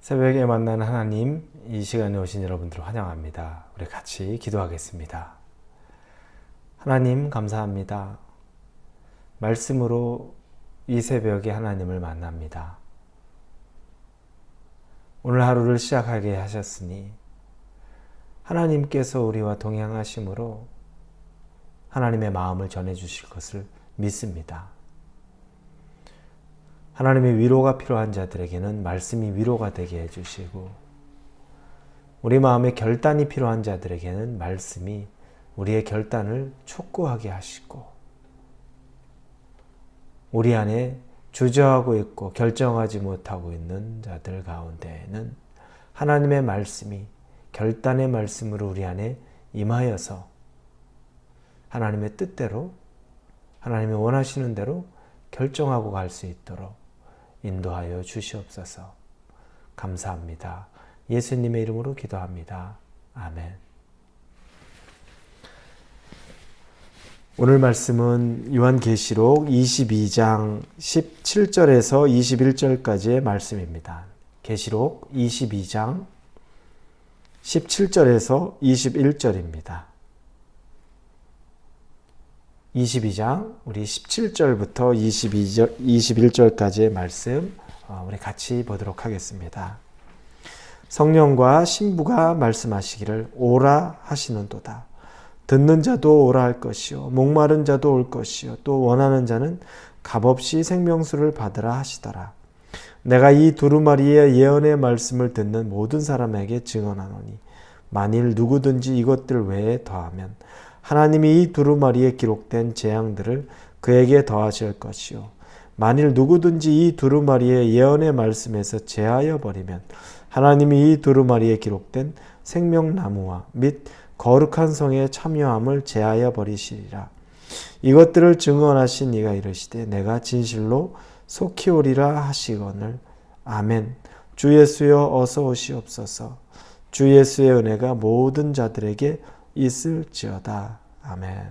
새벽에 만나는 하나님, 이 시간에 오신 여러분들을 환영합니다. 우리 같이 기도하겠습니다. 하나님 감사합니다. 말씀으로 이 새벽에 하나님을 만납니다. 오늘 하루를 시작하게 하셨으니 하나님께서 우리와 동행하심으로 하나님의 마음을 전해주실 것을 믿습니다. 하나님의 위로가 필요한 자들에게는 말씀이 위로가 되게 해주시고, 우리 마음에 결단이 필요한 자들에게는 말씀이 우리의 결단을 촉구하게 하시고, 우리 안에 주저하고 있고 결정하지 못하고 있는 자들 가운데에는 하나님의 말씀이 결단의 말씀으로 우리 안에 임하여서 하나님의 뜻대로, 하나님이 원하시는 대로 결정하고 갈 수 있도록 인도하여 주시옵소서. 감사합니다. 예수님의 이름으로 기도합니다. 아멘. 오늘 말씀은 요한계시록 22장 17절에서 21절까지의 말씀입니다. 계시록 22장 17절에서 21절입니다. 22장 우리 17절부터 21절까지의 말씀 우리 같이 보도록 하겠습니다. 성령과 신부가 말씀하시기를 오라 하시는도다. 듣는 자도 오라 할 것이요 목마른 자도 올 것이요 또 원하는 자는 값없이 생명수를 받으라 하시더라. 내가 이 두루마리의 예언의 말씀을 듣는 모든 사람에게 증언하노니 만일 누구든지 이것들 외에 더하면 하나님이 이 두루마리에 기록된 재앙들을 그에게 더하실 것이요 만일 누구든지 이 두루마리의 예언의 말씀에서 제하여 버리면 하나님이 이 두루마리에 기록된 생명나무와 및 거룩한 성의 참여함을 제하여 버리시리라. 이것들을 증언하신 이가 이르시되 내가 진실로 속히 오리라 하시거늘. 아멘. 주 예수여 어서 오시옵소서. 주 예수의 은혜가 모든 자들에게 있을지어다. 아멘.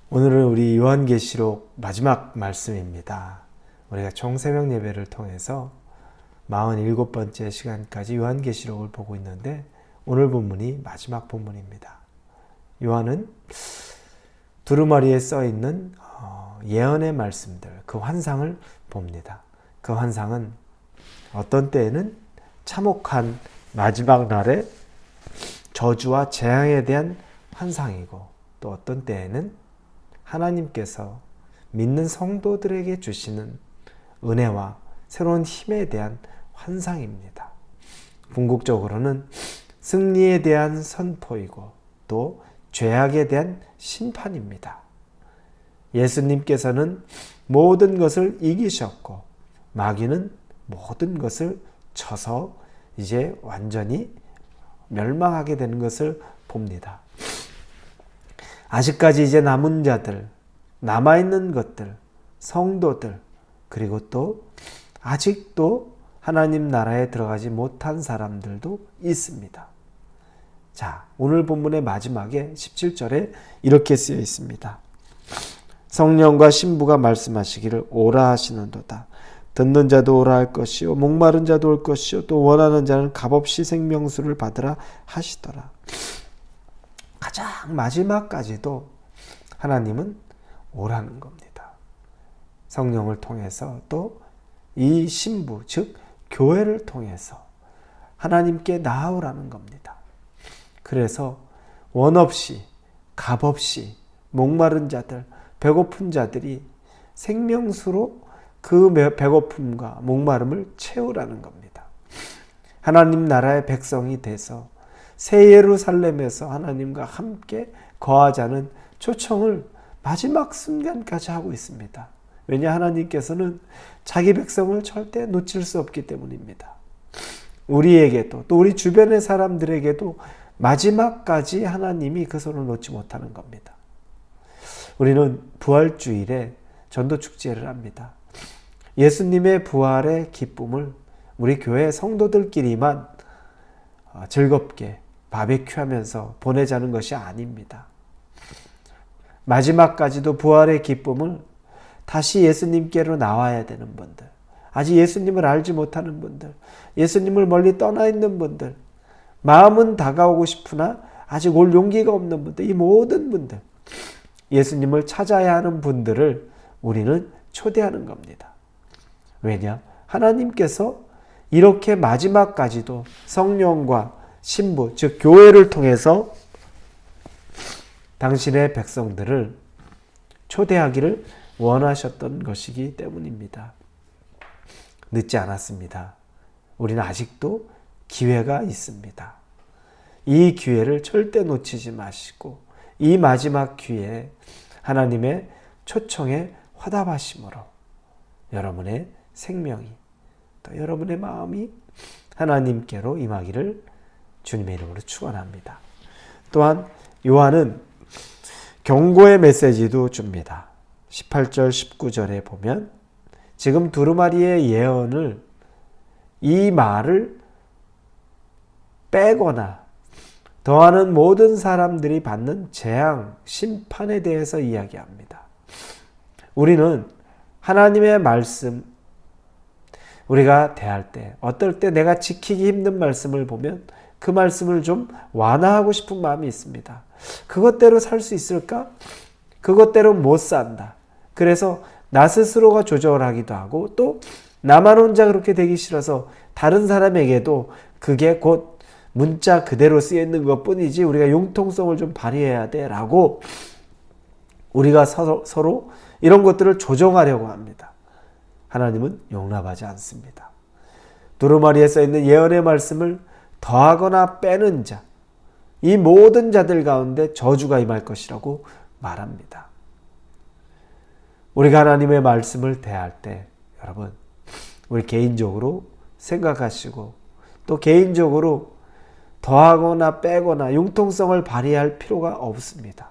오늘은 우리 요한계시록 마지막 말씀입니다. 우리가 총 새벽 예배를 통해서 47번째 시간까지 요한계시록을 보고 있는데 오늘 본문이 마지막 본문입니다. 요한은 두루마리에 써 있는 예언의 말씀들, 그 환상을 봅니다. 그 환상은 어떤 때에는 참혹한 마지막 날의 저주와 재앙에 대한 환상이고, 또 어떤 때에는 하나님께서 믿는 성도들에게 주시는 은혜와 새로운 힘에 대한 환상입니다. 궁극적으로는 승리에 대한 선포이고 또 죄악에 대한 심판입니다. 예수님께서는 모든 것을 이기셨고 마귀는 모든 것을 쳐서 이제 완전히 멸망하게 되는 것을 봅니다. 아직까지 이제 남은 자들, 남아있는 것들, 성도들, 그리고 또 아직도 하나님 나라에 들어가지 못한 사람들도 있습니다. 자, 오늘 본문의 마지막에 17절에 이렇게 쓰여 있습니다. 성령과 신부가 말씀하시기를 오라 하시는도다. 듣는 자도 오라 할 것이요 목마른 자도 올 것이요 또 원하는 자는 값없이 생명수를 받으라 하시더라. 가장 마지막까지도 하나님은 오라는 겁니다. 성령을 통해서 또 이 신부 즉 교회를 통해서 하나님께 나아오라는 겁니다. 그래서 원 없이 값없이 목마른 자들, 배고픈 자들이 생명수로 그 배고픔과 목마름을 채우라는 겁니다. 하나님 나라의 백성이 돼서 새 예루살렘에서 하나님과 함께 거하자는 초청을 마지막 순간까지 하고 있습니다. 왜냐, 하나님께서는 자기 백성을 절대 놓칠 수 없기 때문입니다. 우리에게도 또 우리 주변의 사람들에게도 마지막까지 하나님이 그 손을 놓지 못하는 겁니다. 우리는 부활주일에 전도축제를 합니다. 예수님의 부활의 기쁨을 우리 교회 성도들끼리만 즐겁게 바베큐하면서 보내자는 것이 아닙니다. 마지막까지도 부활의 기쁨을 다시 예수님께로 나와야 되는 분들, 아직 예수님을 알지 못하는 분들, 예수님을 멀리 떠나 있는 분들, 마음은 다가오고 싶으나 아직 올 용기가 없는 분들, 이 모든 분들, 예수님을 찾아야 하는 분들을 우리는 초대하는 겁니다. 왜냐? 하나님께서 이렇게 마지막까지도 성령과 신부, 즉 교회를 통해서 당신의 백성들을 초대하기를 원하셨던 것이기 때문입니다. 늦지 않았습니다. 우리는 아직도 기회가 있습니다. 이 기회를 절대 놓치지 마시고 이 마지막 기회에 하나님의 초청에 화답하심으로 여러분의 생명이 또 여러분의 마음이 하나님께로 임하기를 주님의 이름으로 축원합니다. 또한 요한은 경고의 메시지도 줍니다. 18절 19절에 보면 지금 두루마리의 예언을 이 말을 빼거나 더하는 모든 사람들이 받는 재앙, 심판에 대해서 이야기합니다. 우리는 하나님의 말씀, 우리가 대할 때, 어떨 때 내가 지키기 힘든 말씀을 보면 그 말씀을 좀 완화하고 싶은 마음이 있습니다. 그것대로 살 수 있을까? 그것대로 못 산다. 그래서 나 스스로가 조절하기도 하고 또 나만 혼자 그렇게 되기 싫어서 다른 사람에게도 그게 곧 문자 그대로 쓰여 있는 것뿐이지 우리가 융통성을 좀 발휘해야 돼 라고 우리가 서로 이런 것들을 조정하려고 합니다. 하나님은 용납하지 않습니다. 두루마리에 써있는 예언의 말씀을 더하거나 빼는 자, 이 모든 자들 가운데 저주가 임할 것이라고 말합니다. 우리가 하나님의 말씀을 대할 때 여러분 우리 개인적으로 생각하시고 또 개인적으로 더하거나 빼거나 융통성을 발휘할 필요가 없습니다.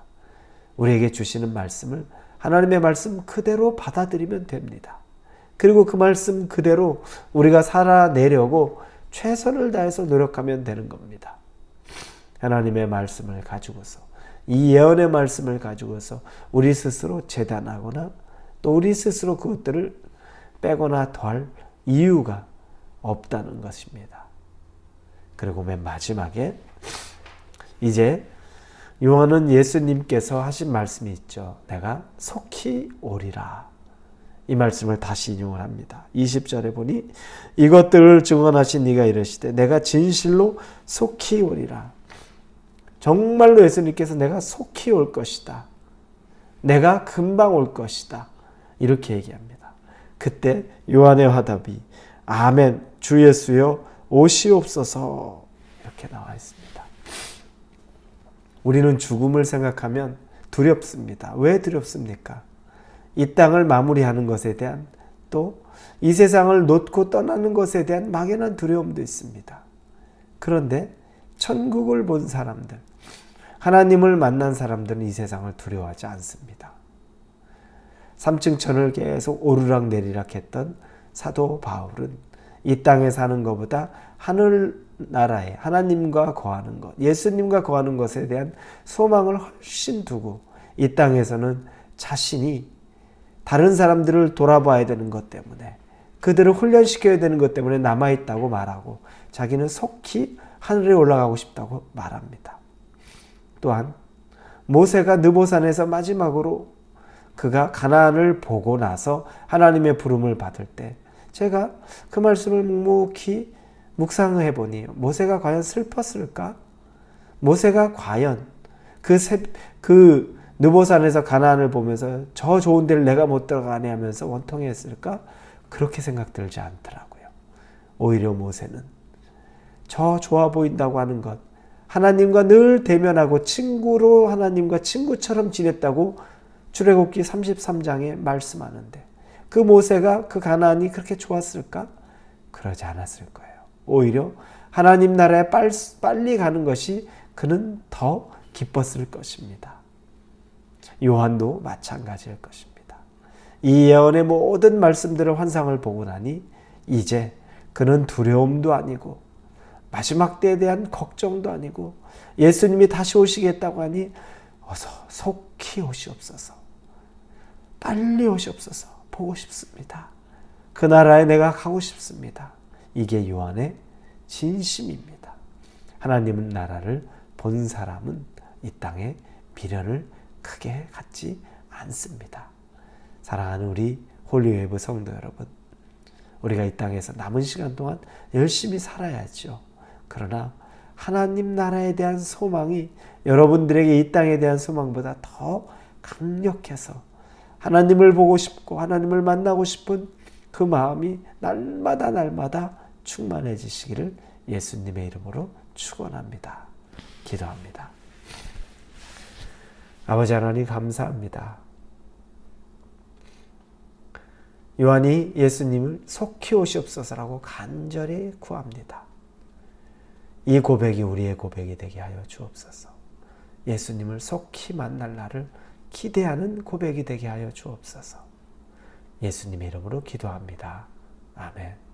우리에게 주시는 말씀을 하나님의 말씀 그대로 받아들이면 됩니다. 그리고 그 말씀 그대로 우리가 살아내려고 최선을 다해서 노력하면 되는 겁니다. 하나님의 말씀을 가지고서 이 예언의 말씀을 가지고서 우리 스스로 재단하거나 또 우리 스스로 그것들을 빼거나 더할 이유가 없다는 것입니다. 그리고 맨 마지막에 이제 요한은 예수님께서 하신 말씀이 있죠. 내가 속히 오리라. 이 말씀을 다시 인용을 합니다. 20절에 보니 이것들을 증언하신 이가 이르시되 내가 진실로 속히 오리라. 정말로 예수님께서 내가 속히 올 것이다. 내가 금방 올 것이다. 이렇게 얘기합니다. 그때 요한의 화답이 아멘 주 예수여 오시옵소서 이렇게 나와 있습니다. 우리는 죽음을 생각하면 두렵습니다. 왜 두렵습니까? 이 땅을 마무리하는 것에 대한 또 이 세상을 놓고 떠나는 것에 대한 막연한 두려움도 있습니다. 그런데 천국을 본 사람들, 하나님을 만난 사람들은 이 세상을 두려워하지 않습니다. 3층 천을 계속 오르락내리락 했던 사도 바울은 이 땅에 사는 것보다 하늘나라에 하나님과 거하는 것, 예수님과 거하는 것에 대한 소망을 훨씬 두고 이 땅에서는 자신이 다른 사람들을 돌아봐야 되는 것 때문에 그들을 훈련시켜야 되는 것 때문에 남아있다고 말하고 자기는 속히 하늘에 올라가고 싶다고 말합니다. 또한 모세가 느보산에서 마지막으로 그가 가나안을 보고 나서 하나님의 부름을 받을 때 제가 그 말씀을 묵묵히 묵상해 보니 모세가 과연 슬펐을까? 모세가 과연 그 느보산에서 가나안을 보면서 저 좋은 데를 내가 못 들어가네 하면서 원통했을까? 그렇게 생각 들지 않더라고요. 오히려 모세는 저 좋아 보인다고 하는 것, 하나님과 늘 대면하고 친구로 하나님과 친구처럼 지냈다고 출애굽기 33장에 말씀하는데 그 모세가 그 가나안이 그렇게 좋았을까? 그러지 않았을 거예요. 오히려 하나님 나라에 빨리 가는 것이 그는 더 기뻤을 것입니다. 요한도 마찬가지일 것입니다. 이 예언의 모든 말씀들을 환상을 보고 나니 이제 그는 두려움도 아니고 마지막 때에 대한 걱정도 아니고 예수님이 다시 오시겠다고 하니 어서 속히 오시옵소서. 빨리 오시옵소서. 보고 싶습니다. 그 나라에 내가 가고 싶습니다. 이게 요한의 진심입니다. 하나님은 나라를 본 사람은 이 땅에 미련을 크게 갖지 않습니다. 사랑하는 우리 홀리웨이브 성도 여러분, 우리가 이 땅에서 남은 시간 동안 열심히 살아야죠. 그러나 하나님 나라에 대한 소망이 여러분들에게 이 땅에 대한 소망보다 더 강력해서 하나님을 보고 싶고 하나님을 만나고 싶은 그 마음이 날마다 충만해지시기를 예수님의 이름으로 축원합니다. 기도합니다. 아버지 하나님 감사합니다. 요한이 예수님을 속히 오시옵소서라고 간절히 구합니다. 이 고백이 우리의 고백이 되게 하여 주옵소서. 예수님을 속히 만날 날을 기대하는 고백이 되게 하여 주옵소서. 예수님의 이름으로 기도합니다. 아멘.